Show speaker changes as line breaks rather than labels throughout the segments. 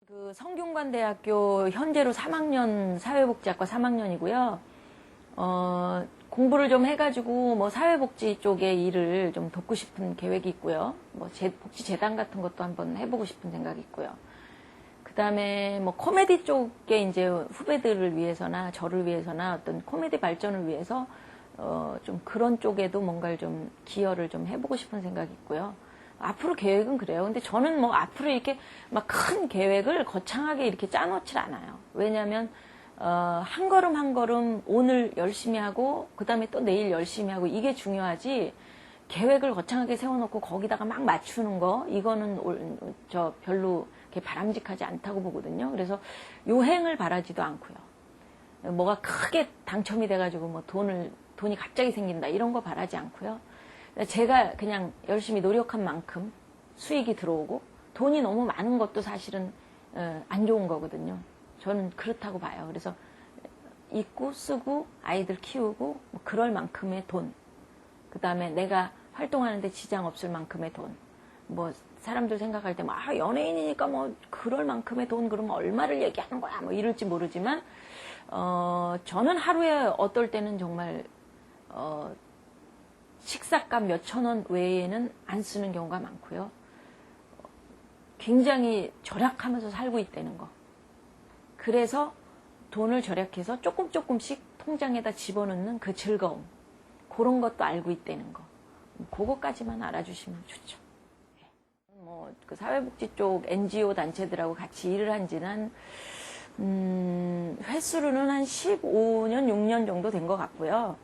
그 성균관대학교 현재로 3학년 사회복지학과 3학년이고요. 공부를 좀 해가지고 뭐 사회복지 쪽의 일을 좀 돕고 싶은 계획이 있고요. 뭐 복지재단 같은 것도 한번 해보고 싶은 생각이 있고요. 그 다음에 뭐 코미디 쪽에 이제 후배들을 위해서나 저를 위해서나 어떤 코미디 발전을 위해서 좀 그런 쪽에도 뭔가를 좀 기여를 좀 해보고 싶은 생각이 있고요. 앞으로 계획은 그래요. 근데 저는 뭐 앞으로 이렇게 막 큰 계획을 거창하게 이렇게 짜놓질 않아요. 왜냐하면 한 걸음 한 걸음 오늘 열심히 하고 그 다음에 또 내일 열심히 하고 이게 중요하지, 계획을 거창하게 세워놓고 거기다가 막 맞추는 거, 이거는 저 별로 이렇게 바람직하지 않다고 보거든요. 그래서 요행을 바라지도 않고요. 뭐가 크게 당첨이 돼가지고 뭐 돈이 갑자기 생긴다 이런 거 바라지 않고요. 제가 그냥 열심히 노력한 만큼 수익이 들어오고, 돈이 너무 많은 것도 사실은 안 좋은 거거든요. 저는 그렇다고 봐요. 그래서 있고 쓰고 아이들 키우고 뭐 그럴 만큼의 돈, 그 다음에 내가 활동하는데 지장 없을 만큼의 돈, 뭐 사람들 생각할 때 뭐 연예인이니까 뭐 그럴 만큼의 돈 그러면 얼마를 얘기하는 거야 뭐 이럴지 모르지만 저는 하루에 어떨 때는 정말 식사값 몇천 원 외에는 안 쓰는 경우가 많고요. 굉장히 절약하면서 살고 있다는 거. 그래서 돈을 절약해서 조금씩 통장에다 집어넣는 그 즐거움, 그런 것도 알고 있다는 거. 그거까지만 알아주시면 좋죠. 뭐 그 사회복지 쪽 NGO 단체들하고 같이 일을 한 지는 횟수로는 한 15년, 6년 정도 된 것 같고요.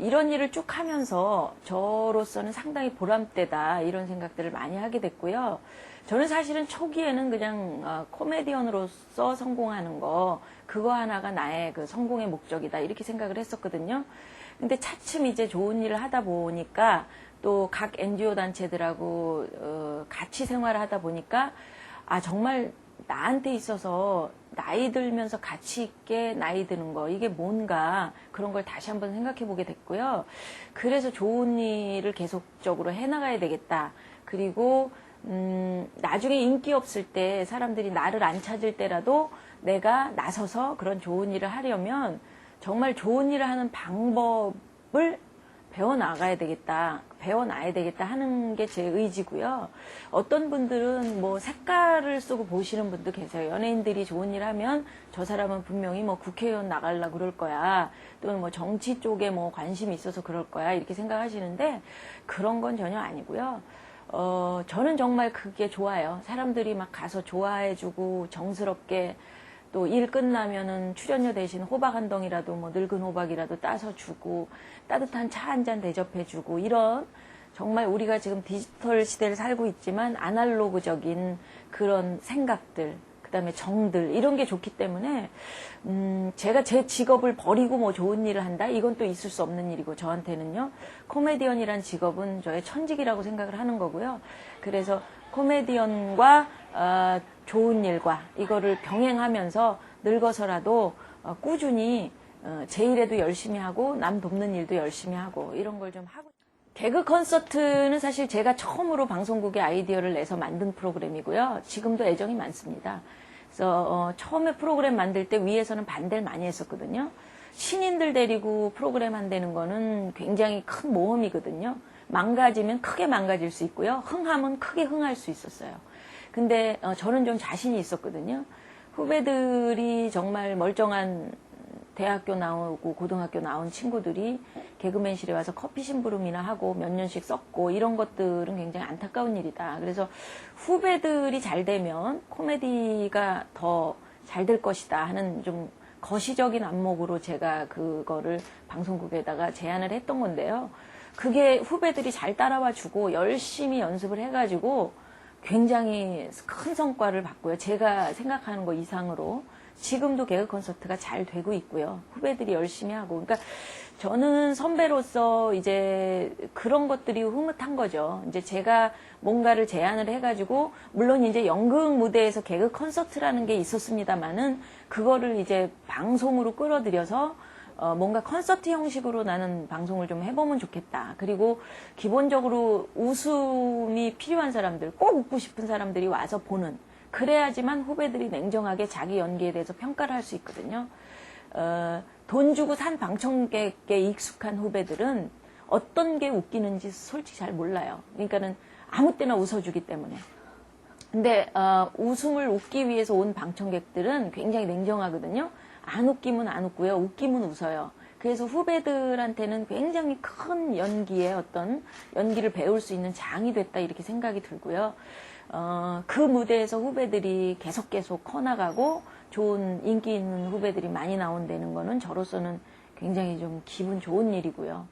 이런 일을 쭉 하면서 저로서는 상당히 보람되다 이런 생각들을 많이 하게 됐고요. 저는 사실은 초기에는 그냥 코미디언으로서 성공하는 거, 그거 하나가 나의 그 성공의 목적이다 이렇게 생각을 했었거든요. 근데 차츰 이제 좋은 일을 하다 보니까 또 각 NGO 단체들하고 같이 생활을 하다 보니까 정말 나한테 있어서 나이 들면서 가치 있게 나이 드는 거, 이게 뭔가 그런 걸 다시 한번 생각해 보게 됐고요. 그래서 좋은 일을 계속적으로 해나가야 되겠다. 그리고 나중에 인기 없을 때 사람들이 나를 안 찾을 때라도 내가 나서서 그런 좋은 일을 하려면 정말 좋은 일을 하는 방법을 배워나가야 되겠다, 배워놔야 되겠다 하는 게 제 의지고요. 어떤 분들은 뭐 색깔을 쓰고 보시는 분도 계세요. 연예인들이 좋은 일 하면 저 사람은 분명히 뭐 국회의원 나가려고 그럴 거야, 또는 뭐 정치 쪽에 뭐 관심이 있어서 그럴 거야 이렇게 생각하시는데 그런 건 전혀 아니고요. 저는 정말 그게 좋아요. 사람들이 막 가서 좋아해주고 정스럽게 또 일 끝나면은 출연료 대신 호박 한 덩이라도 뭐 늙은 호박이라도 따서 주고 따뜻한 차 한 잔 대접해 주고, 이런 정말 우리가 지금 디지털 시대를 살고 있지만 아날로그적인 그런 생각들, 그 다음에 정들, 이런 게 좋기 때문에 제가 제 직업을 버리고 뭐 좋은 일을 한다? 이건 또 있을 수 없는 일이고, 저한테는요 코미디언이란 직업은 저의 천직이라고 생각을 하는 거고요. 그래서 코미디언과 좋은 일과 이거를 병행하면서 늙어서라도 꾸준히 제 일에도 열심히 하고 남 돕는 일도 열심히 하고 이런 걸 좀 하고. 개그 콘서트는 사실 제가 처음으로 방송국에 아이디어를 내서 만든 프로그램이고요. 지금도 애정이 많습니다. 그래서 처음에 프로그램 만들 때 위에서는 반대를 많이 했었거든요. 신인들 데리고 프로그램 한다는 거는 굉장히 큰 모험이거든요. 망가지면 크게 망가질 수 있고요. 흥하면 크게 흥할 수 있었어요. 근데 저는 좀 자신이 있었거든요. 후배들이 정말 멀쩡한 대학교 나오고 고등학교 나온 친구들이 개그맨실에 와서 커피 심부름이나 하고 몇 년씩 썼고, 이런 것들은 굉장히 안타까운 일이다. 그래서 후배들이 잘 되면 코미디가 더 잘 될 것이다 하는 좀 거시적인 안목으로 제가 그거를 방송국에다가 제안을 했던 건데요. 그게 후배들이 잘 따라와 주고 열심히 연습을 해가지고 굉장히 큰 성과를 봤고요. 제가 생각하는 거 이상으로 지금도 개그 콘서트가 잘 되고 있고요. 후배들이 열심히 하고. 그러니까 저는 선배로서 이제 그런 것들이 흐뭇한 거죠. 이제 제가 뭔가를 제안을 해가지고, 물론 이제 연극 무대에서 개그 콘서트라는 게 있었습니다만은 그거를 이제 방송으로 끌어들여서 뭔가 콘서트 형식으로 나는 방송을 좀 해보면 좋겠다. 그리고 기본적으로 웃음이 필요한 사람들, 꼭 웃고 싶은 사람들이 와서 보는 그래야지만 후배들이 냉정하게 자기 연기에 대해서 평가를 할 수 있거든요. 돈 주고 산 방청객에 익숙한 후배들은 어떤 게 웃기는지 솔직히 잘 몰라요. 그러니까는 아무 때나 웃어주기 때문에. 근데 웃음을 웃기 위해서 온 방청객들은 굉장히 냉정하거든요. 안 웃기면 안 웃고요. 웃기면 웃어요. 그래서 후배들한테는 굉장히 큰 연기의 어떤 연기를 배울 수 있는 장이 됐다 이렇게 생각이 들고요. 그 무대에서 후배들이 계속 커나가고 좋은 인기 있는 후배들이 많이 나온다는 거는 저로서는 굉장히 좀 기분 좋은 일이고요.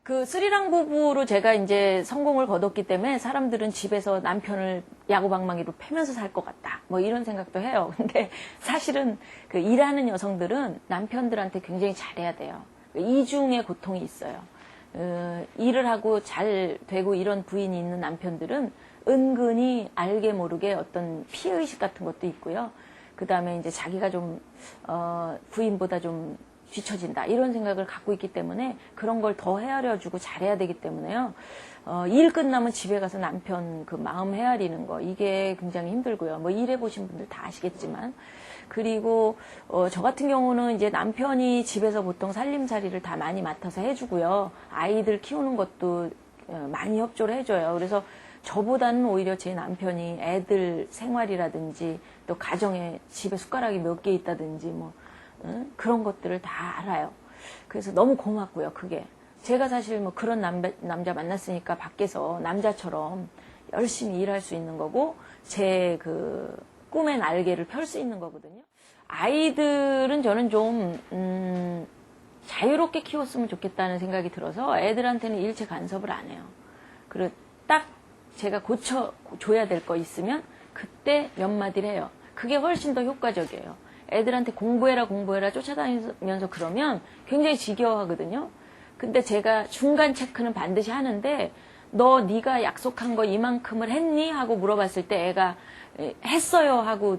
그 스리랑 부부로 제가 이제 성공을 거뒀기 때문에 사람들은 집에서 남편을 야구방망이로 패면서 살 것 같다. 뭐 이런 생각도 해요. 근데 사실은 그 일하는 여성들은 남편들한테 굉장히 잘해야 돼요. 이중의 고통이 있어요. 일을 하고 잘 되고 이런 부인이 있는 남편들은 은근히 알게 모르게 어떤 피해의식 같은 것도 있고요. 그 다음에 이제 자기가 좀, 부인보다 좀 뒤처진다 이런 생각을 갖고 있기 때문에 그런 걸 더 헤아려주고 잘해야 되기 때문에요. 일 끝나면 집에 가서 남편 그 마음 헤아리는 거 이게 굉장히 힘들고요. 뭐 일해보신 분들 다 아시겠지만 그리고 저 같은 경우는 이제 남편이 집에서 보통 살림살이를 다 많이 맡아서 해주고요. 아이들 키우는 것도 많이 협조를 해줘요. 그래서 저보다는 오히려 제 남편이 애들 생활이라든지 또 가정에 집에 숟가락이 몇 개 있다든지 뭐 그런 것들을 다 알아요. 그래서 너무 고맙고요, 그게. 제가 사실 뭐 그런 남자 만났으니까 밖에서 남자처럼 열심히 일할 수 있는 거고, 제 그 꿈의 날개를 펼 수 있는 거거든요. 아이들은 저는 좀, 자유롭게 키웠으면 좋겠다는 생각이 들어서 애들한테는 일체 간섭을 안 해요. 그리고 딱 제가 고쳐줘야 될 거 있으면 그때 몇 마디를 해요. 그게 훨씬 더 효과적이에요. 애들한테 공부해라 쫓아다니면서 그러면 굉장히 지겨워하거든요. 근데 제가 중간 체크는 반드시 하는데 네가 약속한 거 이만큼을 했니? 하고 물어봤을 때 애가 했어요 하고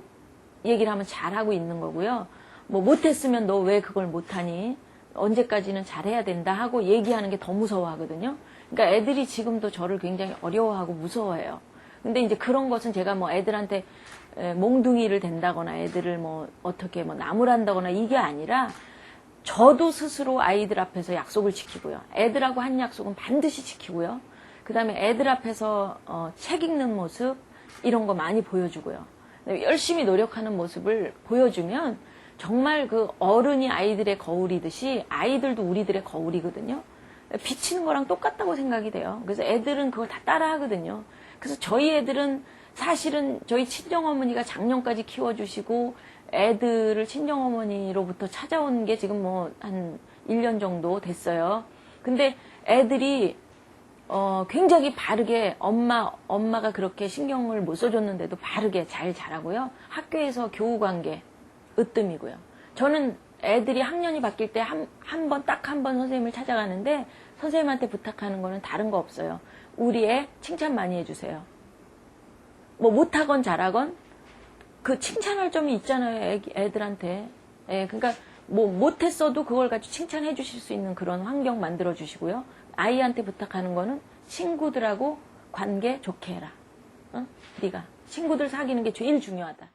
얘기를 하면 잘하고 있는 거고요. 뭐 못했으면 너 왜 그걸 못하니? 언제까지는 잘해야 된다 하고 얘기하는 게 더 무서워하거든요. 그러니까 애들이 지금도 저를 굉장히 어려워하고 무서워해요. 근데 이제 그런 것은 제가 뭐 애들한테 몽둥이를 댄다거나 애들을 뭐 어떻게 뭐 나무란다거나 이게 아니라 저도 스스로 아이들 앞에서 약속을 지키고요. 애들하고 한 약속은 반드시 지키고요. 그 다음에 애들 앞에서 책 읽는 모습 이런 거 많이 보여주고요. 열심히 노력하는 모습을 보여주면 정말 그 어른이 아이들의 거울이듯이 아이들도 우리들의 거울이거든요. 비치는 거랑 똑같다고 생각이 돼요. 그래서 애들은 그걸 다 따라 하거든요. 그래서 저희 애들은 사실은 저희 친정어머니가 작년까지 키워주시고 애들을 친정어머니로부터 찾아온 게 지금 뭐 한 1년 정도 됐어요. 근데 애들이 굉장히 바르게 엄마가 그렇게 신경을 못 써줬는데도 바르게 잘 자라고요. 학교에서 교우관계 으뜸이고요. 저는 애들이 학년이 바뀔 때 딱 한 번 선생님을 찾아가는데 선생님한테 부탁하는 거는 다른 거 없어요. 우리 애 칭찬 많이 해주세요. 뭐 못하건 잘하건 그 칭찬할 점이 있잖아요. 애들한테. 그러니까 뭐 못했어도 그걸 가지고 칭찬해 주실 수 있는 그런 환경 만들어 주시고요. 아이한테 부탁하는 거는 친구들하고 관계 좋게 해라. 네가 친구들 사귀는 게 제일 중요하다.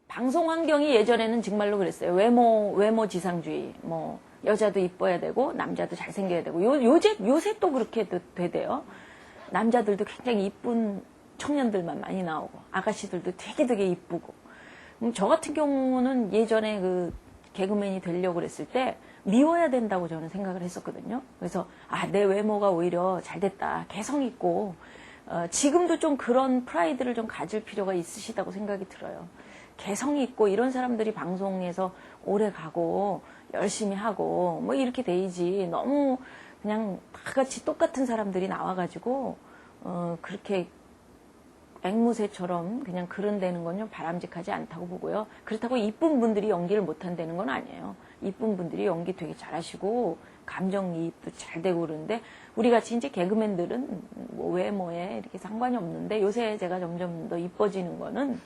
방송 환경이 예전에는 정말로 그랬어요. 외모 지상주의. 뭐 여자도 이뻐야 되고 남자도 잘생겨야 되고 요새 또 그렇게 되대요. 남자들도 굉장히 이쁜 청년들만 많이 나오고 아가씨들도 되게 이쁘고. 저 같은 경우는 예전에 그 개그맨이 되려고 그랬을 때 미워야 된다고 저는 생각을 했었거든요. 그래서 내 외모가 오히려 잘 됐다. 개성 있고 지금도 좀 그런 프라이드를 좀 가질 필요가 있으시다고 생각이 들어요. 개성이 있고 이런 사람들이 방송에서 오래 가고 열심히 하고 뭐 이렇게 돼야지 너무 그냥 다 같이 똑같은 사람들이 나와가지고 그렇게 앵무새처럼 그냥 그런다는 건 좀 바람직하지 않다고 보고요. 그렇다고 이쁜 분들이 연기를 못한다는 건 아니에요. 이쁜 분들이 연기 되게 잘하시고 감정이입도 잘 되고 그러는데 우리 같이 이제 개그맨들은 뭐 외모에 이렇게 상관이 없는데 요새 제가 점점 더 이뻐지는 거는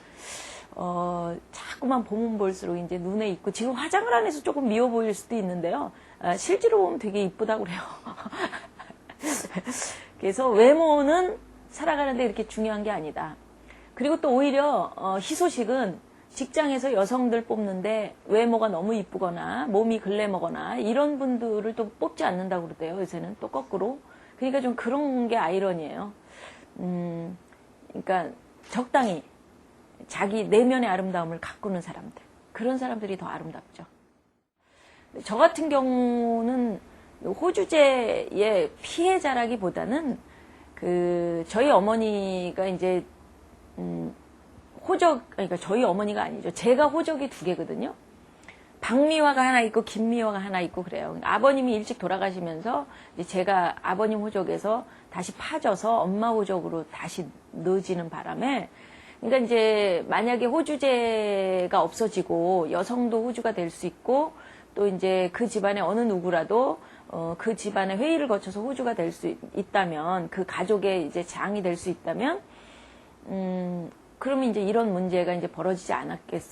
자꾸만 보면 볼수록 이제 눈에 있고 지금 화장을 안 해서 조금 미워 보일 수도 있는데요. 실제로 보면 되게 이쁘다고 그래요. 그래서 외모는 살아가는데 이렇게 중요한 게 아니다. 그리고 또 오히려 희소식은 직장에서 여성들 뽑는데 외모가 너무 이쁘거나 몸이 글래머거나 이런 분들을 또 뽑지 않는다고 그러대요. 요새는 또 거꾸로. 그러니까 좀 그런 게 아이러니예요. 그러니까 적당히 자기 내면의 아름다움을 가꾸는 사람들, 그런 사람들이 더 아름답죠. 저 같은 경우는 호주제의 피해자라기보다는 저희 어머니가 이제 그러니까 저희 어머니가 아니죠. 제가 호적이 2개거든요. 박미화가 하나 있고 김미화가 하나 있고 그래요. 아버님이 일찍 돌아가시면서 이제 제가 아버님 호적에서 다시 파져서 엄마 호적으로 다시 넣어지는 바람에, 그러니까 이제 만약에 호주제가 없어지고 여성도 호주가 될 수 있고, 또 이제 그 집안의 어느 누구라도 그 집안의 회의를 거쳐서 호주가 될 수 있다면, 그 가족의 이제 장이 될 수 있다면, 그러면 이제 이런 문제가 이제 벌어지지 않았겠고요.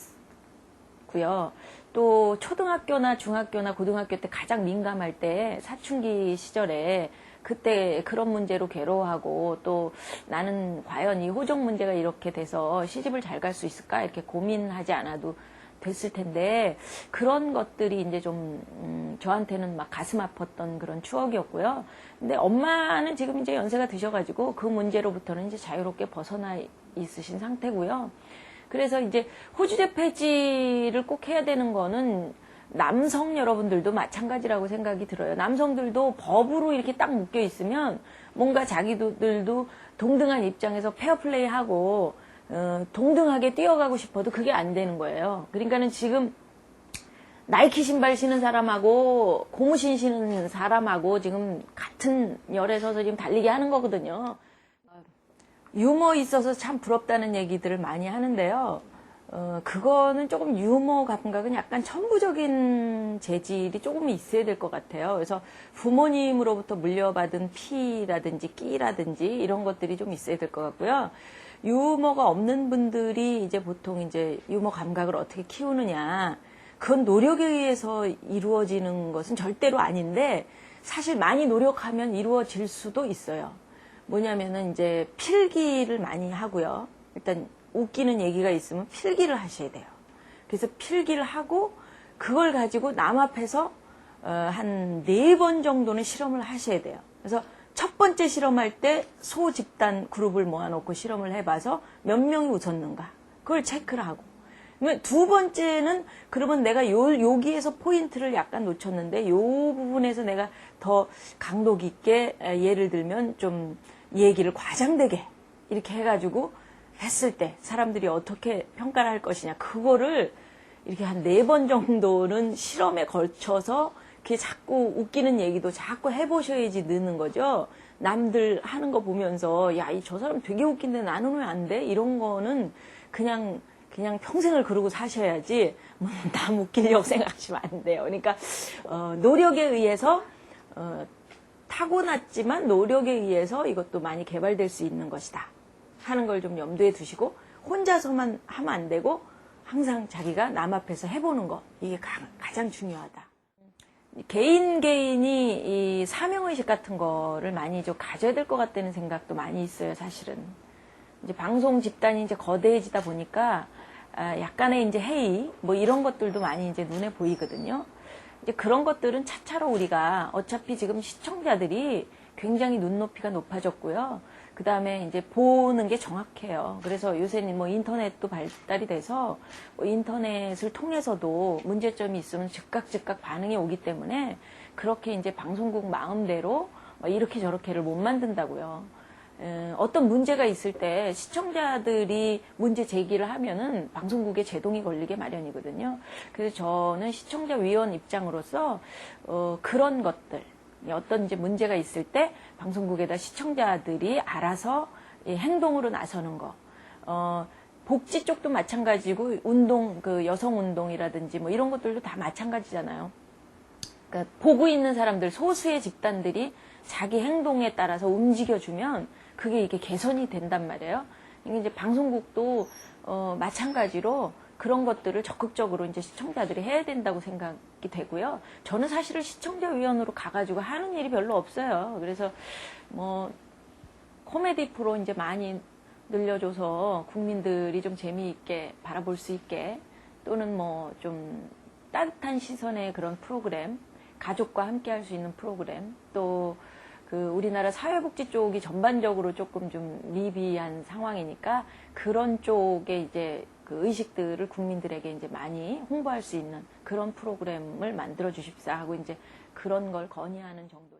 또 초등학교나 중학교나 고등학교 때 가장 민감할 때 사춘기 시절에 그때 그런 문제로 괴로워하고, 또 나는 과연 이 호적 문제가 이렇게 돼서 시집을 잘 갈 수 있을까 이렇게 고민하지 않아도 됐을 텐데, 그런 것들이 이제 좀 저한테는 막 가슴 아팠던 그런 추억이었고요. 근데 엄마는 지금 이제 연세가 드셔가지고 그 문제로부터는 이제 자유롭게 벗어나 있으신 상태고요. 그래서 이제 호주제 폐지를 꼭 해야 되는 거는 남성 여러분들도 마찬가지라고 생각이 들어요. 남성들도 법으로 이렇게 딱 묶여 있으면 뭔가 자기들도 동등한 입장에서 페어플레이하고 동등하게 뛰어가고 싶어도 그게 안 되는 거예요. 그러니까는 지금 나이키 신발 신은 사람하고 고무신 신은 사람하고 지금 같은 열에 서서 지금 달리기 하는 거거든요. 유머 있어서 참 부럽다는 얘기들을 많이 하는데요. 그거는 조금 유머 감각은 약간 천부적인 재질이 조금 있어야 될 것 같아요. 그래서 부모님으로부터 물려받은 피라든지 끼라든지 이런 것들이 좀 있어야 될 것 같고요. 유머가 없는 분들이 이제 보통 이제 유머 감각을 어떻게 키우느냐. 그건 노력에 의해서 이루어지는 것은 절대로 아닌데, 사실 많이 노력하면 이루어질 수도 있어요. 뭐냐면은 이제 필기를 많이 하고요. 일단 웃기는 얘기가 있으면 필기를 하셔야 돼요. 그래서 필기를 하고 그걸 가지고 남 앞에서 한 4번 정도는 실험을 하셔야 돼요. 그래서 첫 번째 실험할 때 소집단 그룹을 모아놓고 실험을 해봐서 몇 명이 웃었는가 그걸 체크를 하고, 그러면 2번째는 그러면 내가 여기에서 포인트를 약간 놓쳤는데 요 부분에서 내가 더 강도 깊게 예를 들면 좀 얘기를 과장되게 이렇게 해가지고 했을 때 사람들이 어떻게 평가를 할 것이냐, 그거를 이렇게 한 4번 정도는 실험에 걸쳐서 그게 자꾸 웃기는 얘기도 자꾸 해보셔야지 느는 거죠. 남들 하는 거 보면서 야, 저 사람 되게 웃긴데 나는 왜 안 돼? 이런 거는 그냥 평생을 그러고 사셔야지 남 웃기려고 생각하시면 안 돼요. 그러니까 노력에 의해서 타고났지만 노력에 의해서 이것도 많이 개발될 수 있는 것이다 하는 걸 좀 염두에 두시고, 혼자서만 하면 안 되고 항상 자기가 남 앞에서 해보는 거, 이게 가장 중요하다. 개인이 이 사명의식 같은 거를 많이 좀 가져야 될 것 같다는 생각도 많이 있어요. 사실은 이제 방송 집단이 이제 거대해지다 보니까 약간의 이제 회의 뭐 이런 것들도 많이 이제 눈에 보이거든요. 이제 그런 것들은 차차로 우리가 어차피 지금 시청자들이 굉장히 눈높이가 높아졌고요. 그 다음에 이제 보는 게 정확해요. 그래서 요새는 뭐 인터넷도 발달이 돼서 뭐 인터넷을 통해서도 문제점이 있으면 즉각 반응이 오기 때문에 그렇게 이제 방송국 마음대로 이렇게 저렇게를 못 만든다고요. 어떤 문제가 있을 때 시청자들이 문제 제기를 하면은 방송국에 제동이 걸리게 마련이거든요. 그래서 저는 시청자위원 입장으로서 그런 것들, 어떤 이제 문제가 있을 때 방송국에다 시청자들이 알아서 행동으로 나서는 거, 복지 쪽도 마찬가지고 운동, 여성 운동이라든지 뭐 이런 것들도 다 마찬가지잖아요. 그러니까 보고 있는 사람들, 소수의 집단들이 자기 행동에 따라서 움직여주면 그게 이게 개선이 된단 말이에요. 이게 이제 방송국도 마찬가지로 그런 것들을 적극적으로 이제 시청자들이 해야 된다고 생각이 되고요. 저는 사실은 시청자위원으로 가가지고 하는 일이 별로 없어요. 그래서 뭐 코미디 프로 이제 많이 늘려줘서 국민들이 좀 재미있게 바라볼 수 있게 또는 뭐 좀 따뜻한 시선의 그런 프로그램, 가족과 함께 할 수 있는 프로그램, 또 그 우리나라 사회복지 쪽이 전반적으로 조금 좀 미비한 상황이니까 그런 쪽에 이제 그 의식들을 국민들에게 이제 많이 홍보할 수 있는 그런 프로그램을 만들어 주십사 하고 이제 그런 걸 건의하는 정도.